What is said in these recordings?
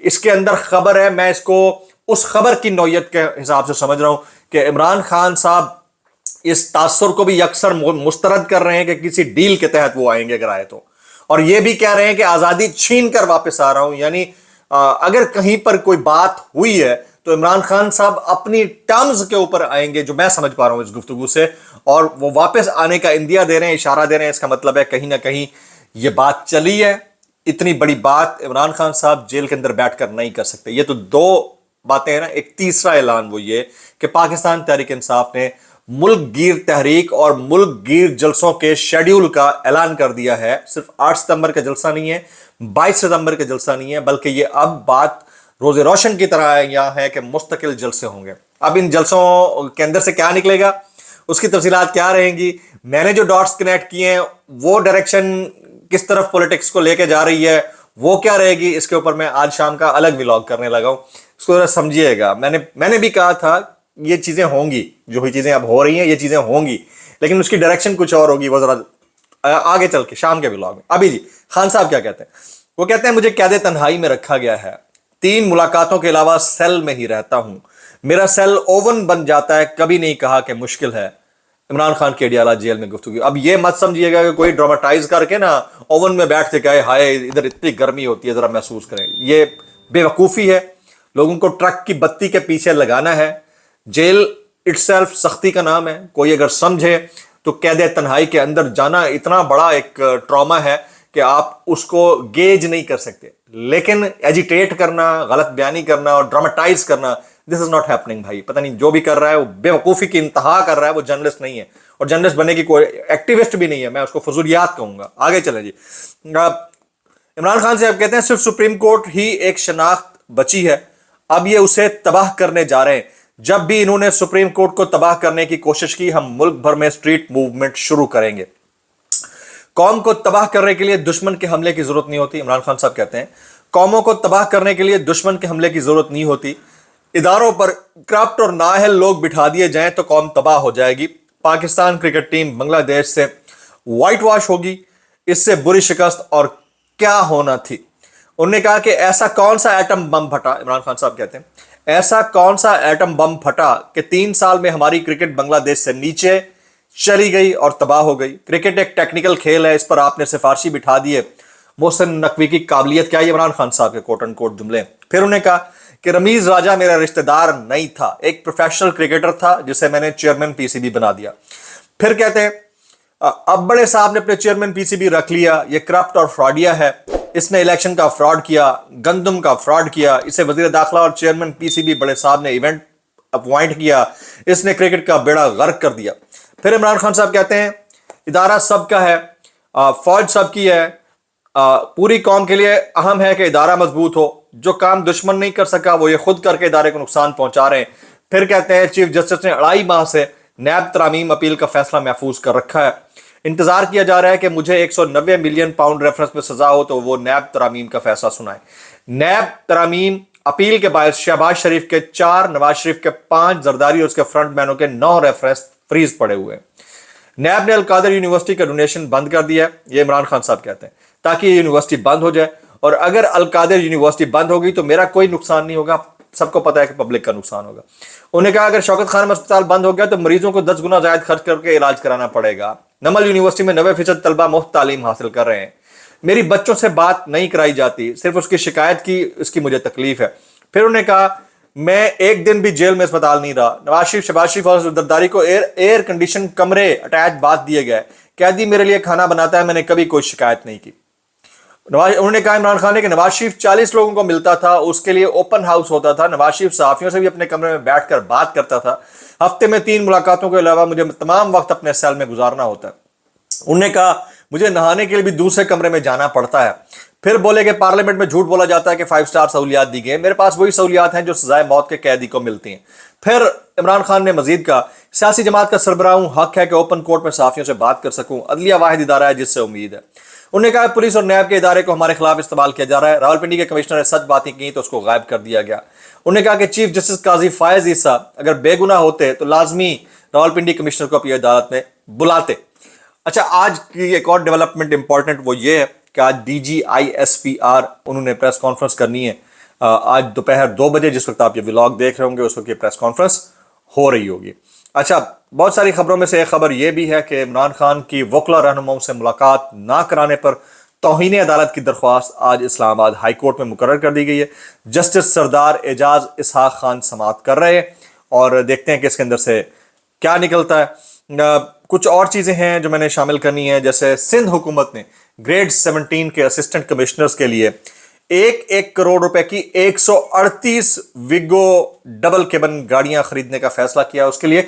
اس کے اندر خبر ہے, میں اس کو اس خبر کی نوعیت کے حساب سے سمجھ رہا ہوں کہ عمران خان صاحب اس تاثر کو بھی اکثر مسترد کر رہے ہیں کہ کسی ڈیل کے تحت وہ آئیں گے اگر آئے تو, اور یہ بھی کہہ رہے ہیں کہ آزادی چھین کر واپس آ رہا ہوں. یعنی اگر کہیں پر کوئی بات ہوئی ہے تو عمران خان صاحب اپنی ٹرمز کے اوپر آئیں گے, جو میں سمجھ پا رہا ہوں اس گفتگو سے, اور وہ واپس آنے کا اندیا دے رہے ہیں, اشارہ دے رہے ہیں. اس کا مطلب ہے کہیں نہ کہیں یہ بات چلی ہے. اتنی بڑی بات عمران خان صاحب جیل کے اندر بیٹھ کر نہیں کر سکتے. یہ تو دو باتیں ہیں نا. ایک تیسرا اعلان وہ یہ کہ پاکستان تحریک انصاف نے ملک گیر تحریک اور ملک گیر جلسوں کے شیڈیول کا اعلان کر دیا ہے. صرف 8 ستمبر کا جلسہ نہیں ہے, 22 ستمبر کا جلسہ نہیں ہے, بلکہ یہ اب بات روز روشن کی طرح یہاں ہے کہ مستقل جلسے ہوں گے. اب ان جلسوں کے اندر سے کیا نکلے گا, اس کی تفصیلات کیا رہیں گی, میں نے جو ڈاٹس کنیکٹ کیے ہیں وہ ڈائریکشن کس طرف پولیٹکس کو لے کے جا رہی ہے وہ کیا رہے گی, اس کے اوپر میں آج شام کا الگ ولاگ کرنے لگا ہوں. اس کو ذرا سمجھیے گا. میں نے بھی کہا تھا یہ چیزیں ہوں گی, جو ہی چیزیں اب ہو رہی ہیں یہ چیزیں ہوں گی, لیکن اس کی ڈائریکشن کچھ اور ہوگی. وہ ذرا آگے چل کے شام کے ولاگ میں. ابھی جی خان صاحب کیا کہتے ہیں, وہ کہتے ہیں مجھے قید تنہائی میں رکھا گیا ہے, 3 ملاقاتوں کے علاوہ سیل میں ہی رہتا ہوں, میرا سیل اوون بن جاتا ہے, کبھی نہیں کہا کہ مشکل ہے. عمران خان کے اڈیالہ جیل میں گفتگو. اب یہ مت سمجھیے گا کہ کوئی ڈراماٹائز کر کے نا اوون میں بیٹھ کے کہے ہائے ادھر اتنی گرمی ہوتی ہے ذرا محسوس کریں. یہ بے وقوفی ہے. لوگوں کو ٹرک کی بتی کے پیچھے لگانا ہے. جیل اٹ سیلف سختی کا نام ہے. کوئی اگر سمجھے تو قید تنہائی کے اندر جانا اتنا بڑا ایک ٹراما ہے کہ آپ اس کو گیج نہیں کر سکتے. لیکن ایجیٹیٹ کرنا, غلط بیانی کرنا اور ڈراماٹائز کرنا, دس از ناٹ ہیپننگ بھائی. پتہ نہیں جو بھی کر رہا ہے وہ بے وقوفی کی انتہا کر رہا ہے. وہ جرنلسٹ نہیں ہے اور جرنلسٹ بننے کی کوئی ایکٹیوسٹ بھی نہیں ہے. میں اس کو فضولیات کہوں گا. آگے چلیں جی. عمران خان سے آپ کہتے ہیں صرف سپریم کورٹ ہی ایک شناخت بچی ہے, اب یہ اسے تباہ کرنے جا رہے ہیں. جب بھی انہوں نے سپریم کورٹ کو تباہ کرنے کی کوشش کی ہم ملک بھر میں اسٹریٹ موومنٹ شروع کریں گے. قوم کو تباہ کرنے کے لیے دشمن کے حملے کی ضرورت نہیں ہوتی. عمران خان صاحب کہتے ہیں قوموں کو تباہ کرنے کے لیے دشمن کے حملے کی ضرورت نہیں ہوتی. اداروں پر کرپٹ اور نااہل لوگ بٹھا دیے جائیں تو قوم تباہ ہو جائے گی. پاکستان کرکٹ ٹیم بنگلہ دیش سے وائٹ واش ہوگی, اس سے بری شکست اور کیا ہونا تھی. انہوں نے کہا کہ ایسا کون سا ایٹم بم پھٹا, عمران خان صاحب کہتے ہیں ایسا کون سا ایٹم بم پھٹا کہ 3 سال میں ہماری کرکٹ بنگلہ دیش سے نیچے چلی گئی اور تباہ ہو گئی. کرکٹ ایک ٹیکنیکل کھیل ہے, اس پر آپ نے سفارشی بٹھا دیے. محسن نقوی کی قابلیت کیا, یہ عمران خان صاحب کے کوٹ اینڈ کوٹ جملے. پھر انہوں نے کہا کہ رمیز راجہ میرا رشتہ دار نہیں تھا, ایک پروفیشنل کرکٹر تھا جسے میں نے چیئرمین پی سی بی بنا دیا. پھر کہتے ہیں اب بڑے صاحب نے اپنے چیئرمین پی سی بی رکھ لیا, یہ کرپٹ اور فراڈیا ہے, اس نے الیکشن کا فراڈ کیا, گندم کا فراڈ کیا, اسے وزیر داخلہ اور چیئرمین پی سی بی بڑے صاحب نے ایونٹ اپوائنٹ کیا, اس نے کرکٹ کا بیڑا غرق کر دیا. پھر عمران خان صاحب کہتے ہیں ادارہ سب کا ہے, فوج سب کی ہے, پوری قوم کے لیے اہم ہے کہ ادارہ مضبوط ہو. جو کام دشمن نہیں کر سکا وہ یہ خود کر کے ادارے کو نقصان پہنچا رہے ہیں. پھر کہتے ہیں چیف جسٹس نے 2.5 ماہ سے نیب ترامیم اپیل کا فیصلہ محفوظ کر رکھا ہے. انتظار کیا جا رہا ہے کہ مجھے 190 ملین پاؤنڈ ریفرنس میں سزا ہو تو وہ نیب ترامیم کا فیصلہ سنائے. نیب ترامیم اپیل کے باعث شہباز شریف کے 4, نواز شریف کے 5, زرداری اور اس کے فرنٹ مینوں کے 9 ریفرنس فریز پڑے ہوئے ہیں. نیب نے القادر یونیورسٹی کا ڈونیشن بند کر دیا ہے, یہ عمران خان صاحب کہتے ہیں, تاکہ یہ یونیورسٹی بند ہو جائے. اور اگر القادر یونیورسٹی بند ہوگی تو میرا کوئی نقصان نہیں ہوگا, سب کو پتا ہے کہ پبلک کا نقصان ہوگا. انہوں نے کہا اگر شوکت خانم اسپتال بند ہو گیا تو مریضوں کو 10 گنا زائد خرچ کر کے علاج کرانا پڑے گا. نمل یونیورسٹی میں 90% طلبہ مفت تعلیم حاصل کر رہے ہیں. میری بچوں سے بات نہیں کرائی جاتی, صرف اس کی شکایت کی, اس کی مجھے تکلیف ہے. پھر انہوں نے کہا میں ایک دن بھی جیل میں اسپتال نہیں رہا. نواز شریف, شہباز شریف اور زرداری کو ایئر کنڈیشن کمرے اٹیچ بات دیے گئے. قیدی میرے لیے کھانا بناتا ہے, میں نے کبھی کوئی شکایت نہیں کی. انہوں نے کہا عمران خان نے کہ نواز شریف 40 لوگوں کو ملتا تھا, اس کے لیے اوپن ہاؤس ہوتا تھا. نواز شریف صحافیوں سے بھی اپنے کمرے میں بیٹھ کر بات کرتا تھا. ہفتے میں 3 ملاقاتوں کے علاوہ مجھے تمام وقت اپنے سیل میں گزارنا ہوتا ہے. انہوں نے کہا مجھے نہانے کے لیے بھی دوسرے کمرے میں جانا پڑتا ہے. پھر بولے کہ پارلیمنٹ میں جھوٹ بولا جاتا ہے کہ 5 سٹار سہولیات دی گئی. میرے پاس وہی سہولیات ہیں جو سزائے موت کے قیدی کو ملتی ہیں. پھر عمران خان نے مزید کہا سیاسی جماعت کا سربراہ ہوں, حق ہے کہ اوپن کورٹ میں صحافیوں سے بات کر سکوں. عدلیہ واحد ادارہ ہے جس سے امید ہے. انہوں نے کہا پولیس اور نیب کے ادارے کو ہمارے خلاف استعمال کیا جا رہا ہے. راولپنڈی کے کمشنر نے سچ باتیں کی تو اس کو غائب کر دیا گیا. انہوں نے کہا کہ چیف جسٹس قاضی فائز عیسیٰ اگر بے گناہ ہوتے تو لازمی راولپنڈی کمشنر کو اپنی عدالت میں بلاتے. اچھا, آج کی ایک اور ڈیولپمنٹ امپورٹنٹ وہ یہ ہے کہ آج DGISPR انہوں نے پریس کانفرنس کرنی ہے. آج دوپہر 2 بجے جس وقت آپ یہ ولاگ دیکھ رہے ہوں گے اس وقت یہ پریس کانفرنس ہو رہی ہوگی. اچھا، بہت ساری خبروں میں سے ایک خبر یہ بھی ہے کہ عمران خان کی وکلا رہنماؤں سے ملاقات نہ کرانے پر توہین عدالت کی درخواست آج اسلام آباد ہائی کورٹ میں مقرر کر دی گئی ہے. جسٹس سردار اعجاز اسحاق خان سماعت کر رہے ہیں اور دیکھتے ہیں کہ اس کے اندر سے کیا نکلتا ہے. کچھ اور چیزیں ہیں جو میں نے شامل کرنی ہے، جیسے سندھ حکومت نے گریڈ 17 کے اسسٹنٹ کمشنرز کے لیے 1 کروڑ روپے کی 138 ویگو ڈبل کیبن گاڑیاں خریدنے کا فیصلہ کیا. اس کے لیے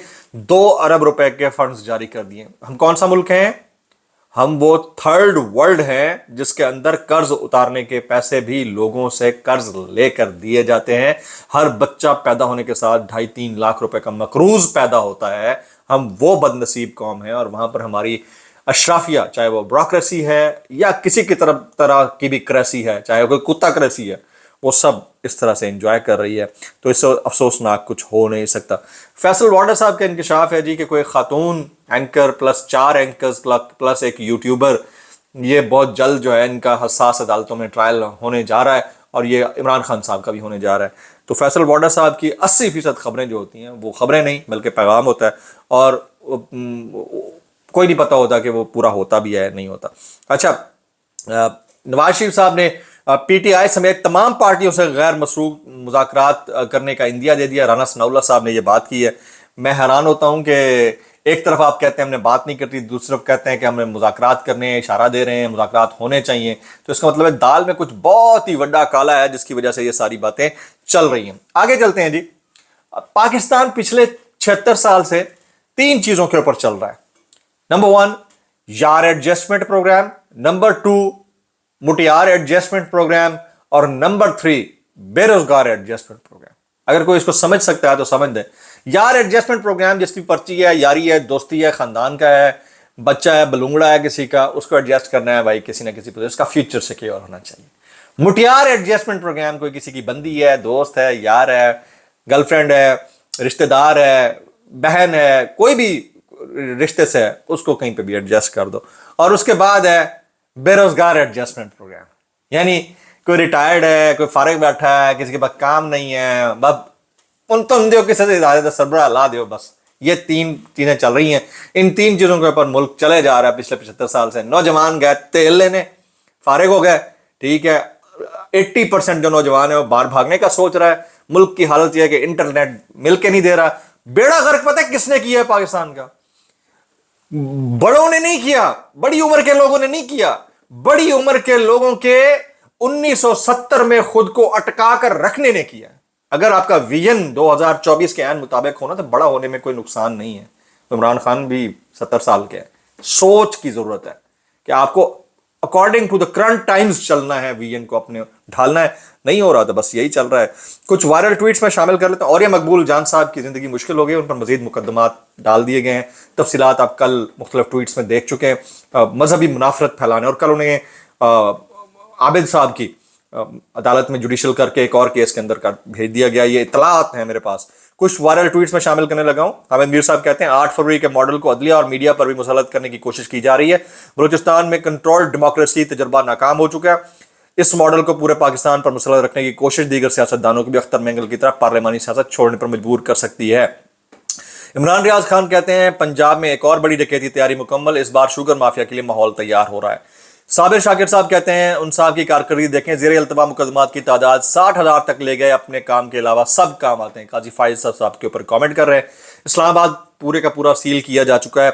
2 ارب روپے کے فنڈز جاری کر دیے. ہم کون سا ملک ہیں؟ ہم وہ تھرڈ ورلڈ ہیں جس کے اندر قرض اتارنے کے پیسے بھی لوگوں سے قرض لے کر دیے جاتے ہیں. ہر بچہ پیدا ہونے کے ساتھ 2.5-3 لاکھ روپے کا مقروض پیدا ہوتا ہے. ہم وہ بد نصیب قوم ہیں اور وہاں پر ہماری اشرافیہ، چاہے وہ بیوروکریسی ہے یا کسی کی طرح کی بھی کریسی ہے، چاہے کوئی کتا کریسی ہے، وہ سب اس طرح سے انجوائے کر رہی ہے. تو اس سے افسوسناک کچھ ہو نہیں سکتا. فیصل وارڈر صاحب کا انکشاف ہے جی کہ کوئی خاتون اینکر پلس 4 اینکرز پلس ایک یوٹیوبر، یہ بہت جلد جو ہے ان کا حساس عدالتوں میں ٹرائل ہونے جا رہا ہے اور یہ عمران خان صاحب کا بھی ہونے جا رہا ہے. تو فیصل وارڈر صاحب کی 80% خبریں جو ہوتی ہیں وہ خبریں نہیں بلکہ پیغام ہوتا ہے اور کوئی نہیں پتہ ہوتا کہ وہ پورا ہوتا بھی ہے نہیں ہوتا. اچھا، نواز شریف صاحب نے پی ٹی آئی سمیت تمام پارٹیوں سے غیر مشروط مذاکرات کرنے کا عندیہ دے دیا. رانا ثناء اللہ صاحب نے یہ بات کی ہے. میں حیران ہوتا ہوں کہ ایک طرف آپ کہتے ہیں ہم نے بات نہیں کرتی، دوسری طرف کہتے ہیں کہ ہم نے مذاکرات کرنے اشارہ دے رہے ہیں، مذاکرات ہونے چاہیے. تو اس کا مطلب ہے دال میں کچھ بہت ہی بڑا کالا ہے جس کی وجہ سے یہ ساری باتیں چل رہی ہیں. آگے چلتے ہیں جی. پاکستان پچھلے 76 سال سے 3 چیزوں کے اوپر چل رہا ہے. نمبر 1 یار ایڈجسٹمنٹ پروگرام، نمبر 2 مٹیار ایڈجسٹمنٹ پروگرام اور نمبر 3 بے روزگار ایڈجسٹمنٹ پروگرام. اگر کوئی اس کو سمجھ سکتا ہے تو سمجھ دے. یار ایڈجسٹمنٹ پروگرام جس کی پرچی ہے، یاری ہے، دوستی ہے، خاندان کا ہے، بچہ ہے، بلونگڑا ہے کسی کا، اس کو ایڈجسٹ کرنا ہے بھائی کسی نہ کسی پر، اس کا فیوچر سیکیور ہونا چاہیے. مٹیار ایڈجسٹمنٹ پروگرام کوئی کسی کی بندی ہے، دوست ہے، یار ہے، گرل فرینڈ ہے، رشتہ دار ہے، بہن ہے، کوئی بھی رشتے سے ہے، اس کو کہیں پہ بھی ایڈجسٹ کر دو. اور اس کے بعد ہے بے روزگار ایڈجسٹمنٹ پروگرام، یعنی کوئی ریٹائرڈ ہے، کوئی فارغ بیٹھا ہے، کسی کے پاس کام نہیں ہے، بس ان تم دیو کسی سے اجازت سربراہ لا دیو. بس یہ 3 چیزیں چل رہی ہیں. ان 3 چیزوں کے اوپر ملک چلے جا رہا ہے پچھلے 75 سال سے. نوجوان گئے تیل لینے، فارغ ہو گئے، ٹھیک ہے. 80% جو نوجوان ہے وہ باہر بھاگنے کا سوچ رہا ہے. ملک کی حالت یہ ہے کہ انٹرنیٹ مل کے نہیں دے رہا. بیڑا غرق پتہ ہے کس نے کیا ہے پاکستان کا؟ بڑوں نے نہیں کیا، بڑی عمر کے لوگوں نے نہیں کیا. بڑی عمر کے لوگوں کے 1970 میں خود کو اٹکا کر رکھنے نے کیا. اگر آپ کا ویژن 2024 کے عین مطابق ہونا تو بڑا ہونے میں کوئی نقصان نہیں ہے. عمران خان بھی 70 سال کے ہیں. سوچ کی ضرورت ہے کہ آپ کو according to the current times چلنا ہے، ویژن کو اپنے ڈھالنا ہے. نہیں ہو رہا تھا، بس یہی چل رہا ہے. کچھ وائرل ٹویٹس میں شامل کر لیتے ہیں. اور یہ مقبول جان صاحب کی زندگی مشکل ہو گئی، ان پر مزید مقدمات ڈال دیے گئے ہیں. تفصیلات آپ کل مختلف ٹویٹس میں دیکھ چکے ہیں. مذہبی منافرت پھیلانے، اور کل انہیں عابد صاحب کی عدالت میں جوڈیشل کر کے ایک اور کیس کے اندر بھیج دیا گیا. یہ اطلاعات ہیں میرے پاس. کچھ وائرل ٹویٹس میں شامل کرنے لگا ہوں. حامد میر صاحب کہتے ہیں 8 فروری کے ماڈل کو عدلیہ اور میڈیا پر بھی مسلط کرنے کی کوشش کی جا رہی ہے. بلوچستان میں کنٹرول ڈیموکریسی تجربہ ناکام ہو چکا ہے. اس ماڈل کو پورے پاکستان پر مسلط رکھنے کی کوشش دیگر سیاستدانوں کو بھی اختر مینگل کی طرح پارلیمانی سیاست چھوڑنے پر مجبور کر سکتی ہے. عمران ریاض خان کہتے ہیں پنجاب میں ایک اور بڑی ڈکیتی تیاری مکمل، اس بار شوگر مافیا کے لیے ماحول تیار ہو رہا ہے. صابر شاکر صاحب کہتے ہیں ان صاحب کی کارکردگی دیکھیں، زیر التوا مقدمات کی تعداد 60,000 تک لے گئے، اپنے کام کے علاوہ سب کام آتے ہیں. قاضی فائز صاحب کے اوپر کامنٹ کر رہے ہیں. اسلام آباد پورے کا پورا سیل کیا جا چکا ہے.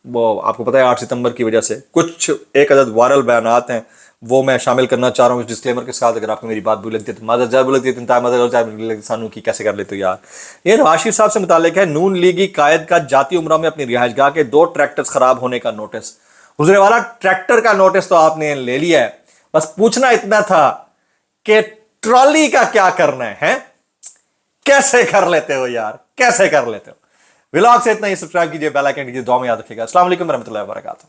وہ آپ کو پتہ ہے 8 ستمبر کی وجہ سے کچھ ایک عدد وائرل بیانات ہیں وہ میں شامل کرنا چاہ رہا ہوں اس ڈسکلیمر کے ساتھ. اگر آپ کو میری بات بری لگتی ہے تو مدد جب لگتی ہے مدد سانو کی کیسے کر لیتے ہو یار. یہ نواز شریف صاحب سے متعلق ہے. نون لیگی قائد کا جاتی عمرہ میں اپنی رہائش گاہ کے 2 ٹریکٹرز خراب ہونے کا نوٹس. حضرے والا ٹریکٹر کا نوٹس تو آپ نے لے لیا ہے، بس پوچھنا اتنا تھا کہ ٹرالی کا کیا کرنا ہے؟ کیسے کر لیتے ہو یار، کیسے کر لیتے ہو؟ ولاگ سے اتنا ہی. سبسکرائب کیجئے، بیل آئیکن کیجئے، دعا میں یاد رکھیے گا. السلام علیکم ورحمۃ اللہ وبرکاتہ.